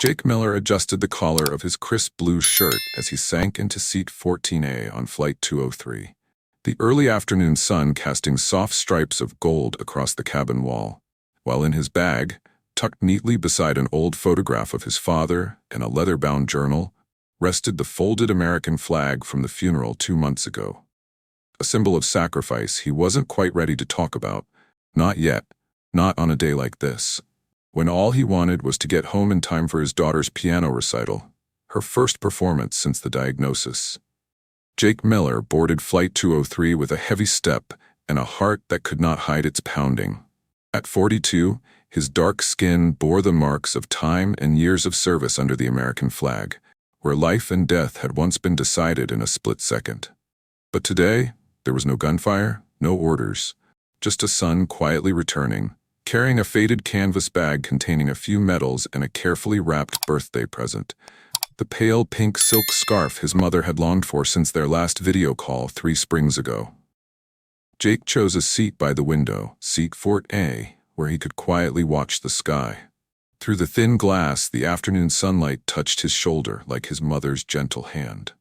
Jake Miller adjusted the collar of his crisp blue shirt as he sank into seat 14A on Flight 203, the early afternoon sun casting soft stripes of gold across the cabin wall, while in his bag, tucked neatly beside an old photograph of his father and a leather-bound journal, rested the folded American flag from the funeral 2 months ago. A symbol of sacrifice he wasn't quite ready to talk about. Not yet. Not on a day like this, when all he wanted was to get home in time for his daughter's piano recital, her first performance since the diagnosis. Jake Miller boarded Flight 203 with a heavy step and a heart that could not hide its pounding. At 42, his dark skin bore the marks of time and years of service under the American flag, where life and death had once been decided in a split second. But today, there was no gunfire, no orders, just a son quietly returning, carrying a faded canvas bag containing a few medals and a carefully wrapped birthday present, the pale pink silk scarf his mother had longed for since their last video call 3 springs ago. Jake chose a seat by the window, seat 4A, where he could quietly watch the sky. Through the thin glass, the afternoon sunlight touched his shoulder like his mother's gentle hand.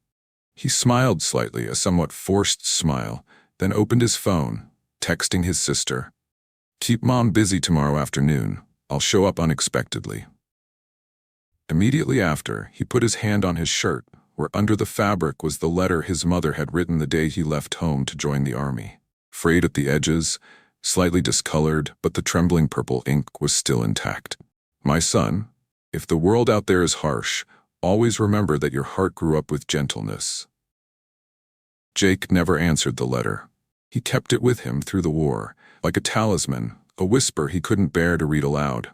He smiled slightly, a somewhat forced smile, then opened his phone, texting his sister, "Keep Mom busy tomorrow afternoon. I'll show up unexpectedly." Immediately after, he put his hand on his shirt, where under the fabric was the letter his mother had written the day he left home to join the army. Frayed at the edges, slightly discolored, but the trembling purple ink was still intact. "My son, if the world out there is harsh, always remember that your heart grew up with gentleness." Jake never answered the letter. He kept it with him through the war, like a talisman, a whisper he couldn't bear to read aloud.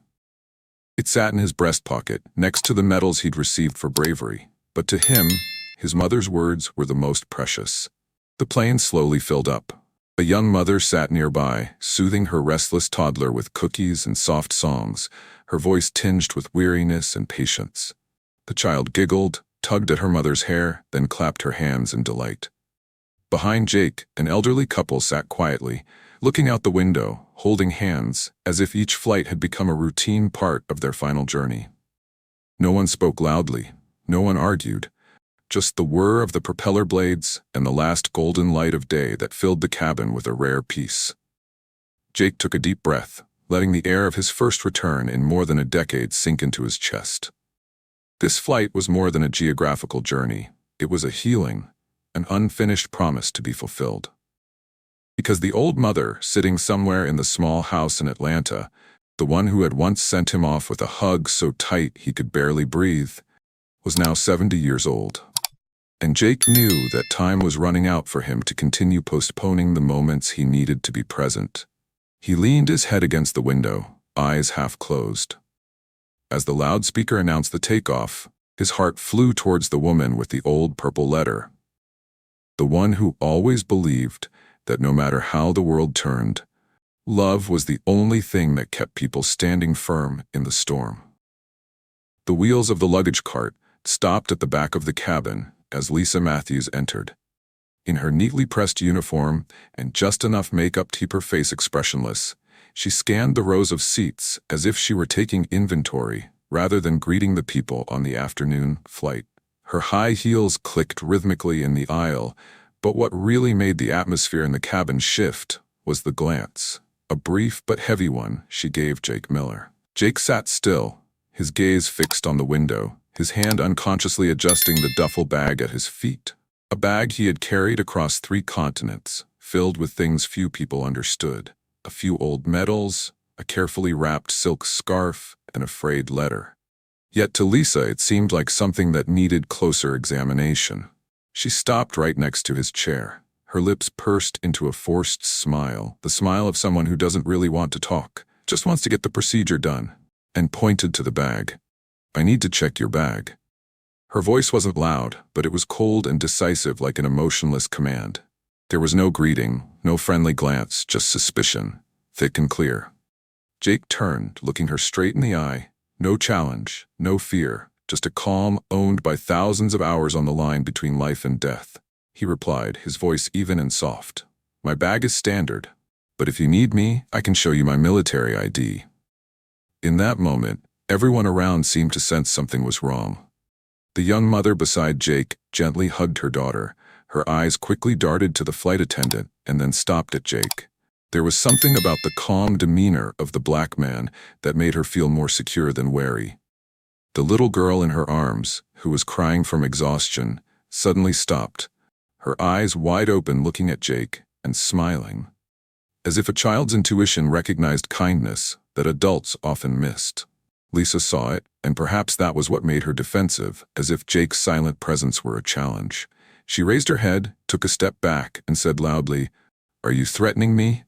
It sat in his breast pocket, next to the medals he'd received for bravery, but to him, his mother's words were the most precious. The plane slowly filled up. A young mother sat nearby, soothing her restless toddler with cookies and soft songs, her voice tinged with weariness and patience. The child giggled, tugged at her mother's hair, then clapped her hands in delight. Behind Jake, an elderly couple sat quietly, looking out the window, holding hands, as if each flight had become a routine part of their final journey. No one spoke loudly, no one argued, just the whir of the propeller blades and the last golden light of day that filled the cabin with a rare peace. Jake took a deep breath, letting the air of his first return in more than a decade sink into his chest. This flight was more than a geographical journey. It was a healing, an unfinished promise to be fulfilled. Because the old mother, sitting somewhere in the small house in Atlanta, the one who had once sent him off with a hug so tight he could barely breathe, was now 70 years old. And Jake knew that time was running out for him to continue postponing the moments he needed to be present. He leaned his head against the window, eyes half closed. As the loudspeaker announced the takeoff, his heart flew towards the woman with the old purple letter. The one who always believed that no matter how the world turned, love was the only thing that kept people standing firm in the storm. The wheels of the luggage cart stopped at the back of the cabin as Lisa Matthews entered. In her neatly pressed uniform and just enough makeup to keep her face expressionless, she scanned the rows of seats as if she were taking inventory rather than greeting the people on the afternoon flight. Her high heels clicked rhythmically in the aisle, but what really made the atmosphere in the cabin shift was the glance, a brief but heavy one, she gave Jake Miller. Jake sat still, his gaze fixed on the window, his hand unconsciously adjusting the duffel bag at his feet. A bag he had carried across 3 continents, filled with things few people understood. A few old medals, a carefully wrapped silk scarf, and a frayed letter. Yet to Lisa it seemed like something that needed closer examination. She stopped right next to his chair, her lips pursed into a forced smile, the smile of someone who doesn't really want to talk, just wants to get the procedure done, and pointed to the bag. "I need to check your bag." Her voice wasn't loud, but it was cold and decisive like an emotionless command. There was no greeting, no friendly glance, just suspicion, thick and clear. Jake turned, looking her straight in the eye. No challenge, no fear, just a calm owned by thousands of hours on the line between life and death. He replied, his voice even and soft. "My bag is standard, but if you need me, I can show you my military ID." In that moment, Everyone around seemed to sense something was wrong. The young mother beside Jake gently hugged her daughter. Her eyes quickly darted to the flight attendant and then stopped at Jake. There was something about the calm demeanor of the black man that made her feel more secure than wary. The little girl in her arms, who was crying from exhaustion, suddenly stopped, her eyes wide open looking at Jake and smiling, as if a child's intuition recognized kindness that adults often missed. Lisa saw it, and perhaps that was what made her defensive, as if Jake's silent presence were a challenge. She raised her head, took a step back, and said loudly, "Are you threatening me?"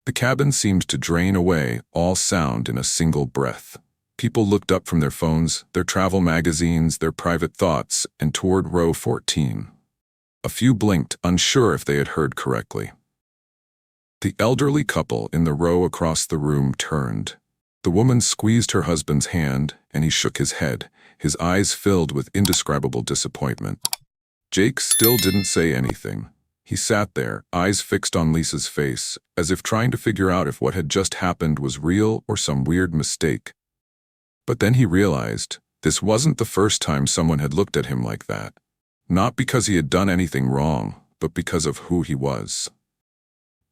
The cabin seemed to drain away all sound in a single breath. People looked up from their phones, their travel magazines, their private thoughts, and toward row 14. A few blinked, unsure if they had heard correctly. The elderly couple in the row across the room turned. The woman squeezed her husband's hand, and he shook his head, his eyes filled with indescribable disappointment. Jake still didn't say anything. He sat there, eyes fixed on Lisa's face, as if trying to figure out if what had just happened was real or some weird mistake. But then he realized this wasn't the first time someone had looked at him like that. Not because he had done anything wrong, but because of who he was.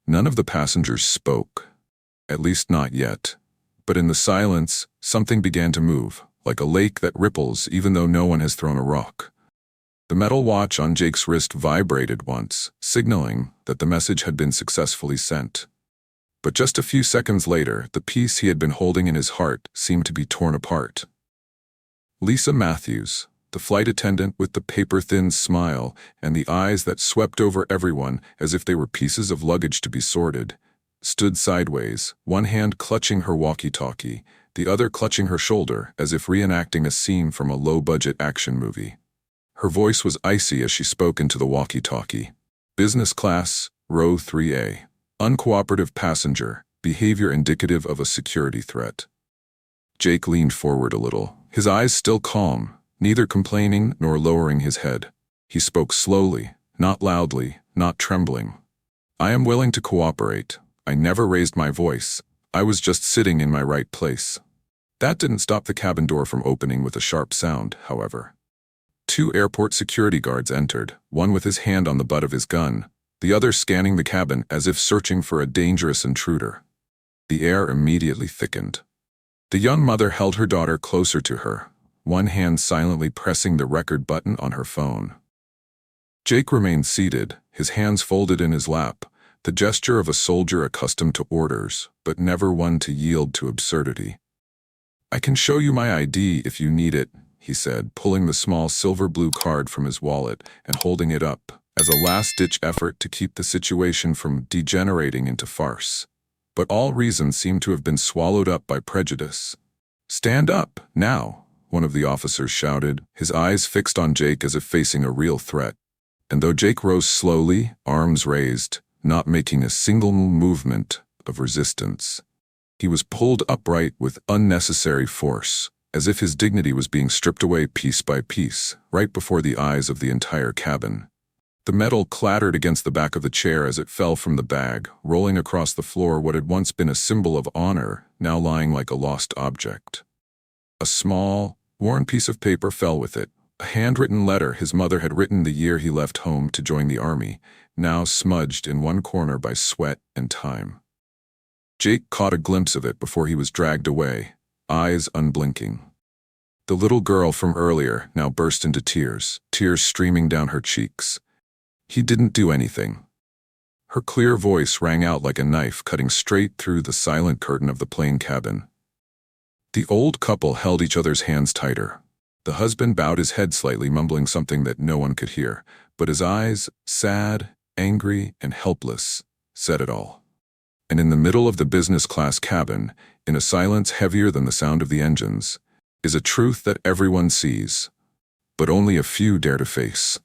None of the passengers spoke, at least not yet. But in the silence, something began to move, like a lake that ripples even though no one has thrown a rock. The metal watch on Jake's wrist vibrated once, signaling that the message had been successfully sent. But just a few seconds later, the piece he had been holding in his heart seemed to be torn apart. Lisa Matthews, the flight attendant with the paper-thin smile and the eyes that swept over everyone as if they were pieces of luggage to be sorted, stood sideways, one hand clutching her walkie-talkie, the other clutching her shoulder as if reenacting a scene from a low-budget action movie. Her voice was icy as she spoke into the walkie-talkie. "Business class, row 3A. Uncooperative passenger, behavior indicative of a security threat." Jake leaned forward a little, his eyes still calm, neither complaining nor lowering his head. He spoke slowly, not loudly, not trembling. "I am willing to cooperate. I never raised my voice. I was just sitting in my right place." That didn't stop the cabin door from opening with a sharp sound, however. 2 airport security guards entered, one with his hand on the butt of his gun, the other scanning the cabin as if searching for a dangerous intruder. The air immediately thickened. The young mother held her daughter closer to her, one hand silently pressing the record button on her phone. Jake remained seated, his hands folded in his lap, the gesture of a soldier accustomed to orders, but never one to yield to absurdity. "I can show you my ID if you need it," he said, pulling the small silver-blue card from his wallet and holding it up, as a last-ditch effort to keep the situation from degenerating into farce. But all reason seemed to have been swallowed up by prejudice. "Stand up, now," one of the officers shouted, his eyes fixed on Jake as if facing a real threat. And though Jake rose slowly, arms raised, not making a single movement of resistance, he was pulled upright with unnecessary force, as if his dignity was being stripped away piece by piece, right before the eyes of the entire cabin. The metal clattered against the back of the chair as it fell from the bag, rolling across the floor what had once been a symbol of honor, now lying like a lost object. A small, worn piece of paper fell with it, a handwritten letter his mother had written the year he left home to join the army, now smudged in one corner by sweat and time. Jake caught a glimpse of it before he was dragged away, eyes unblinking. The little girl from earlier now burst into tears, tears streaming down her cheeks. "He didn't do anything." Her clear voice rang out like a knife cutting straight through the silent curtain of the plane cabin. The old couple held each other's hands tighter. The husband bowed his head slightly, mumbling something that no one could hear, but his eyes, sad, angry, and helpless, said it all. And in the middle of the business class cabin, in a silence heavier than the sound of the engines, is a truth that everyone sees, but only a few dare to face.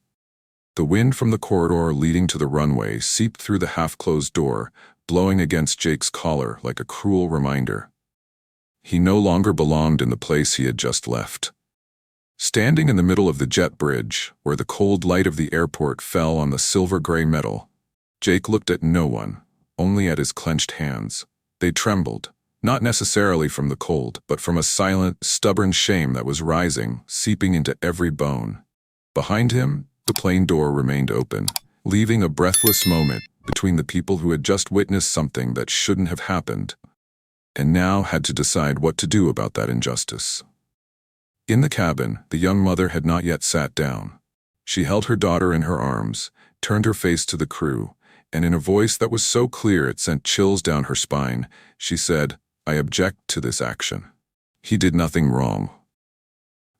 The wind from the corridor leading to the runway seeped through the half-closed door, blowing against Jake's collar like a cruel reminder. He no longer belonged in the place he had just left. Standing in the middle of the jet bridge, where the cold light of the airport fell on the silver-gray metal, Jake looked at no one, only at his clenched hands. They trembled, Not necessarily from the cold, but from a silent, stubborn shame that was rising, seeping into every bone. Behind him, the plane door remained open, leaving a breathless moment between the people who had just witnessed something that shouldn't have happened, and now had to decide what to do about that injustice. In the cabin, the young mother had not yet sat down. She held her daughter in her arms, turned her face to the crew, and in a voice that was so clear it sent chills down her spine, she said, "I object to this action. He did nothing wrong."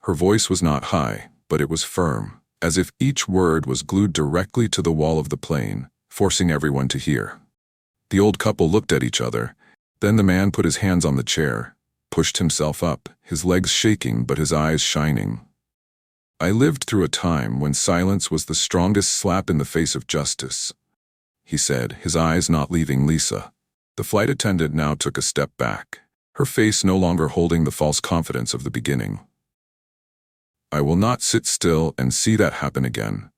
Her voice was not high, but it was firm, as if each word was glued directly to the wall of the plane, forcing everyone to hear. The old couple looked at each other. Then the man put his hands on the chair, pushed himself up, his legs shaking but his eyes shining. "I lived through a time when silence was the strongest slap in the face of justice," he said, his eyes not leaving Lisa. The flight attendant now took a step back, her face no longer holding the false confidence of the beginning. "I will not sit still and see that happen again."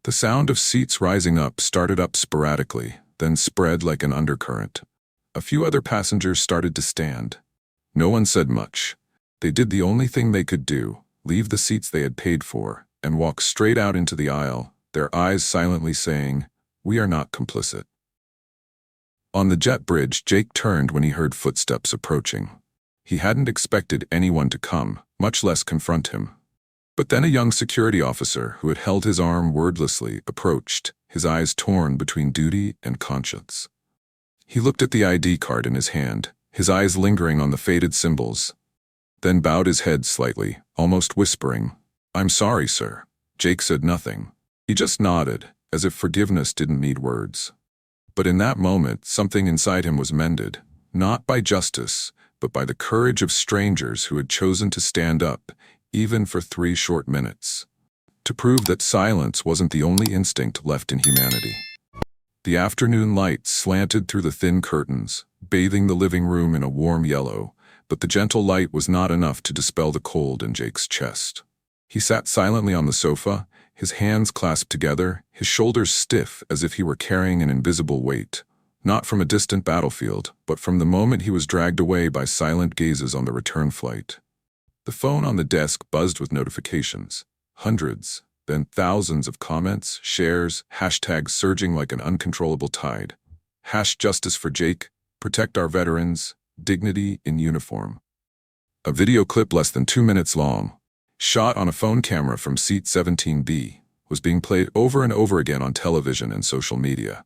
The sound of seats rising up started up sporadically, then spread like an undercurrent. A few other passengers started to stand. No one said much. They did the only thing they could do, leave the seats they had paid for, and walk straight out into the aisle, their eyes silently saying, "We are not complicit." On the jet bridge, Jake turned when he heard footsteps approaching. He hadn't expected anyone to come, much less confront him. But then a young security officer who had held his arm wordlessly approached, his eyes torn between duty and conscience. He looked at the ID card in his hand, his eyes lingering on the faded symbols, then bowed his head slightly, almost whispering, "I'm sorry, sir." Jake said nothing. He just nodded, as if forgiveness didn't need words. But in that moment, something inside him was mended, not by justice, but by the courage of strangers who had chosen to stand up, even for 3 short minutes, to prove that silence wasn't the only instinct left in humanity. The afternoon light slanted through the thin curtains, bathing the living room in a warm yellow, but the gentle light was not enough to dispel the cold in Jake's chest. He sat silently on the sofa, his hands clasped together, his shoulders stiff as if he were carrying an invisible weight, not from a distant battlefield, but from the moment he was dragged away by silent gazes on the return flight. The phone on the desk buzzed with notifications, hundreds, then thousands of comments, shares, hashtags surging like an uncontrollable tide. #Justice for Jake, protect our veterans, dignity in uniform. A video clip less than 2 minutes long, shot on a phone camera from seat 17B, was being played over and over again on television and social media.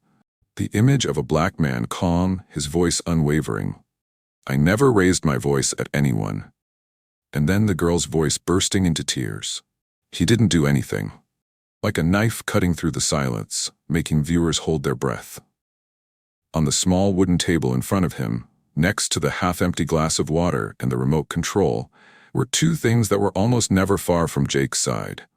The image of a black man calm, his voice unwavering. "I never raised my voice at anyone." And then the girl's voice bursting into tears. "He didn't do anything." Like a knife cutting through the silence, making viewers hold their breath. On the small wooden table in front of him, next to the half-empty glass of water and the remote control, were 2 things that were almost never far from Jake's side.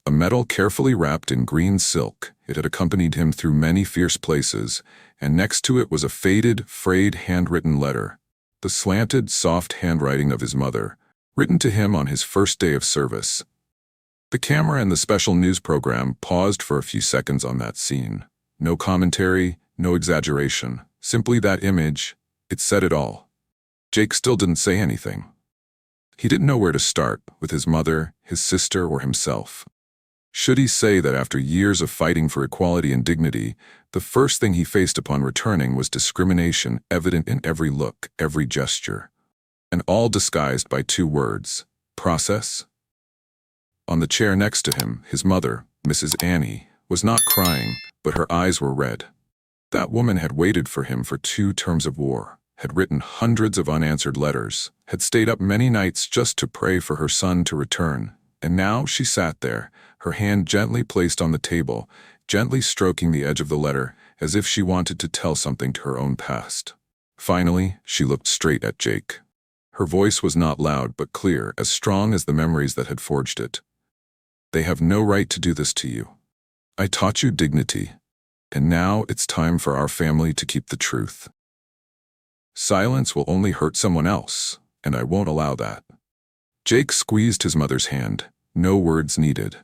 A medal carefully wrapped in green silk, it had accompanied him through many fierce places, and next to it was a faded, frayed handwritten letter, the slanted, soft handwriting of his mother, written to him on his first day of service. The camera and the special news program paused for a few seconds on that scene. No commentary, no exaggeration, simply that image. It said it all. Jake still didn't say anything. He didn't know where to start, with his mother, his sister, or himself. Should he say that after years of fighting for equality and dignity, the first thing he faced upon returning was discrimination evident in every look, every gesture, and all disguised by 2 words, process? On the chair next to him, his mother, Mrs. Annie, was not crying, but her eyes were red. That woman had waited for him for 2 terms of war, had written hundreds of unanswered letters, had stayed up many nights just to pray for her son to return, and now she sat there, her hand gently placed on the table, gently stroking the edge of the letter, as if she wanted to tell something to her own past. Finally, she looked straight at Jake. Her voice was not loud but clear, as strong as the memories that had forged it. "They have no right to do this to you. I taught you dignity, and now it's time for our family to keep the truth. Silence will only hurt someone else, and I won't allow that." Jake squeezed his mother's hand, no words needed.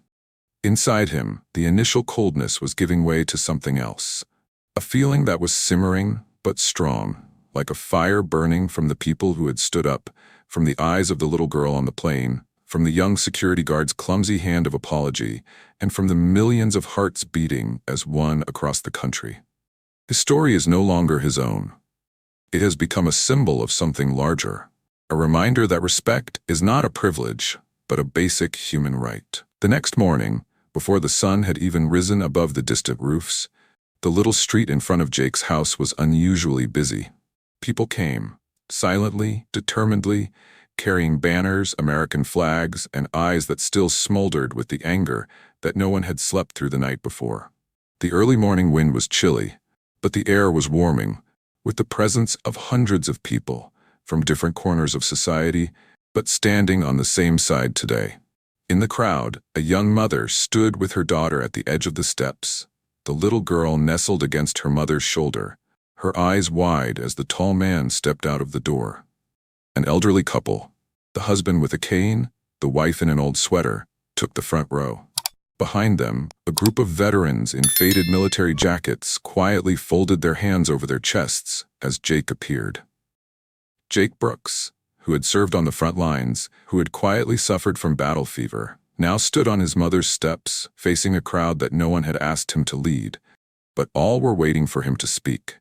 Inside him, the initial coldness was giving way to something else. A feeling that was simmering, but strong, like a fire burning from the people who had stood up, from the eyes of the little girl on the plane, from the young security guard's clumsy hand of apology, and from the millions of hearts beating as one across the country. His story is no longer his own. It has become a symbol of something larger, a reminder that respect is not a privilege, but a basic human right. The next morning, before the sun had even risen above the distant roofs, the little street in front of Jake's house was unusually busy. People came, silently, determinedly, carrying banners, American flags, and eyes that still smoldered with the anger that no one had slept through the night before. The early morning wind was chilly, but the air was warming, with the presence of hundreds of people from different corners of society, but standing on the same side today. In the crowd, a young mother stood with her daughter at the edge of the steps, the little girl nestled against her mother's shoulder, her eyes wide as the tall man stepped out of the door. An elderly couple, the husband with a cane, the wife in an old sweater, took the front row. Behind them, a group of veterans in faded military jackets quietly folded their hands over their chests as Jake appeared. Jake Brooks, who had served on the front lines, who had quietly suffered from battle fever, now stood on his mother's steps, facing a crowd that no one had asked him to lead, but all were waiting for him to speak.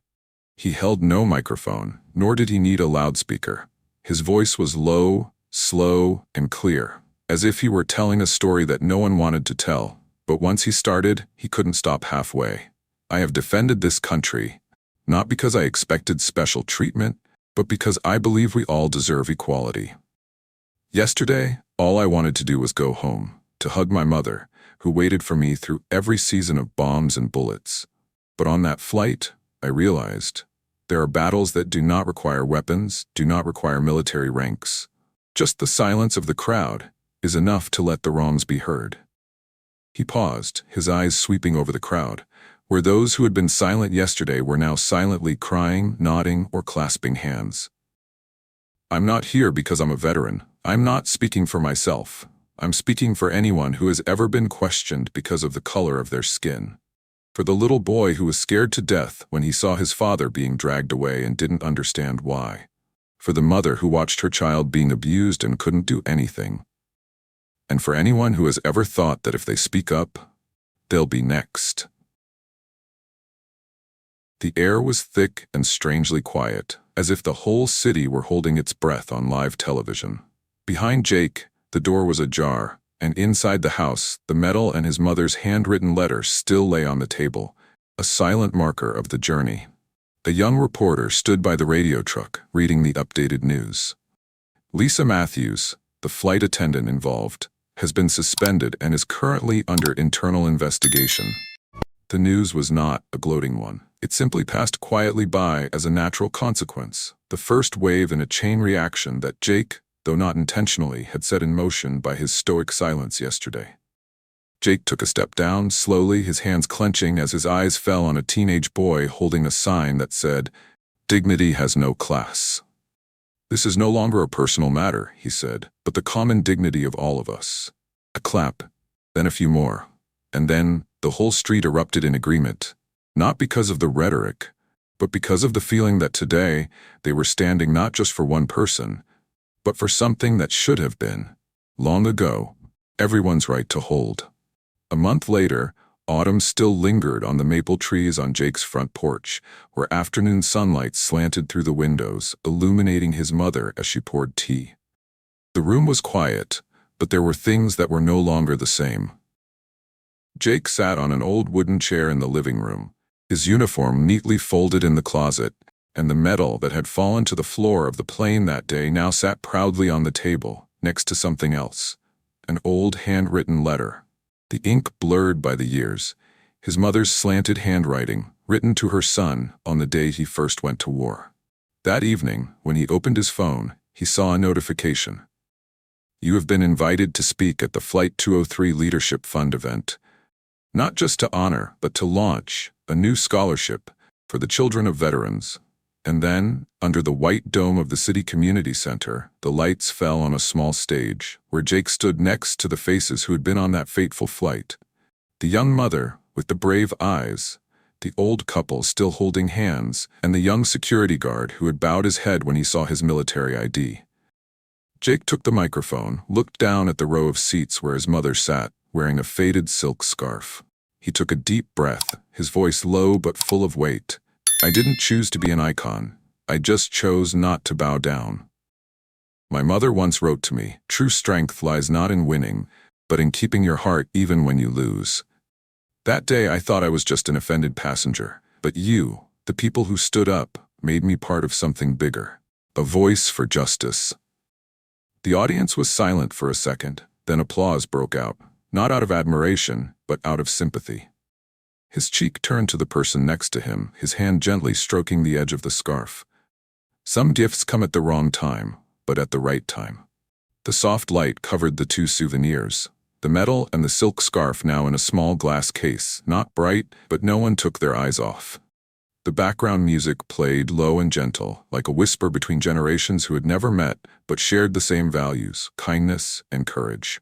He held no microphone, nor did he need a loudspeaker. His voice was low, slow, and clear, as if he were telling a story that no one wanted to tell, but once he started, he couldn't stop halfway. I have defended this country, not because I expected special treatment, but because I believe we all deserve equality. Yesterday, all I wanted to do was go home, to hug my mother, who waited for me through every season of bombs and bullets. But on that flight, I realized, there are battles that do not require weapons, do not require military ranks. Just the silence of the crowd is enough to let the wrongs be heard. He paused, his eyes sweeping over the crowd, where those who had been silent yesterday were now silently crying, nodding, or clasping hands. I'm not here because I'm a veteran. I'm not speaking for myself. I'm speaking for anyone who has ever been questioned because of the color of their skin. For the little boy who was scared to death when he saw his father being dragged away and didn't understand why. For the mother who watched her child being abused and couldn't do anything. And for anyone who has ever thought that if they speak up, they'll be next. The air was thick and strangely quiet, as if the whole city were holding its breath on live television. Behind Jake, the door was ajar, and inside the house, the medal and his mother's handwritten letter still lay on the table, a silent marker of the journey. A young reporter stood by the radio truck, reading the updated news. Lisa Matthews, the flight attendant involved, has been suspended and is currently under internal investigation. The news was not a gloating one. It simply passed quietly by as a natural consequence, the first wave in a chain reaction that Jake, though not intentionally, had set in motion by his stoic silence yesterday. Jake took a step down, slowly, his hands clenching as his eyes fell on a teenage boy holding a sign that said, "Dignity has no class." "This is no longer a personal matter," he said, "but the common dignity of all of us." A clap, then a few more, and then the whole street erupted in agreement, not because of the rhetoric, but because of the feeling that today they were standing not just for one person, but for something that should have been, long ago, everyone's right to hold. A month later, autumn still lingered on the maple trees on Jake's front porch, where afternoon sunlight slanted through the windows, illuminating his mother as she poured tea. The room was quiet, but there were things that were no longer the same. Jake sat on an old wooden chair in the living room, his uniform neatly folded in the closet, and the medal that had fallen to the floor of the plane that day now sat proudly on the table, next to something else, an old handwritten letter. The ink blurred by the years, his mother's slanted handwriting, written to her son on the day he first went to war. That evening, when he opened his phone, he saw a notification. "You have been invited to speak at the Flight 203 Leadership Fund event, not just to honor, but to launch a new scholarship for the children of veterans." And then, under the white dome of the city community center, the lights fell on a small stage, where Jake stood next to the faces who had been on that fateful flight. The young mother, with the brave eyes, the old couple still holding hands, and the young security guard who had bowed his head when he saw his military ID. Jake took the microphone, looked down at the row of seats where his mother sat, wearing a faded silk scarf. He took a deep breath, his voice low but full of weight. "I didn't choose to be an icon. I just chose not to bow down. My mother once wrote to me, 'True strength lies not in winning, but in keeping your heart even when you lose.' That day I thought I was just an offended passenger, but you, the people who stood up, made me part of something bigger. A voice for justice." The audience was silent for a second, then applause broke out, not out of admiration, but out of sympathy. His cheek turned to the person next to him, his hand gently stroking the edge of the scarf. Some gifts come at the wrong time, but at the right time. The soft light covered the two souvenirs, the metal and the silk scarf now in a small glass case, not bright, but no one took their eyes off. The background music played low and gentle, like a whisper between generations who had never met but shared the same values, kindness and courage.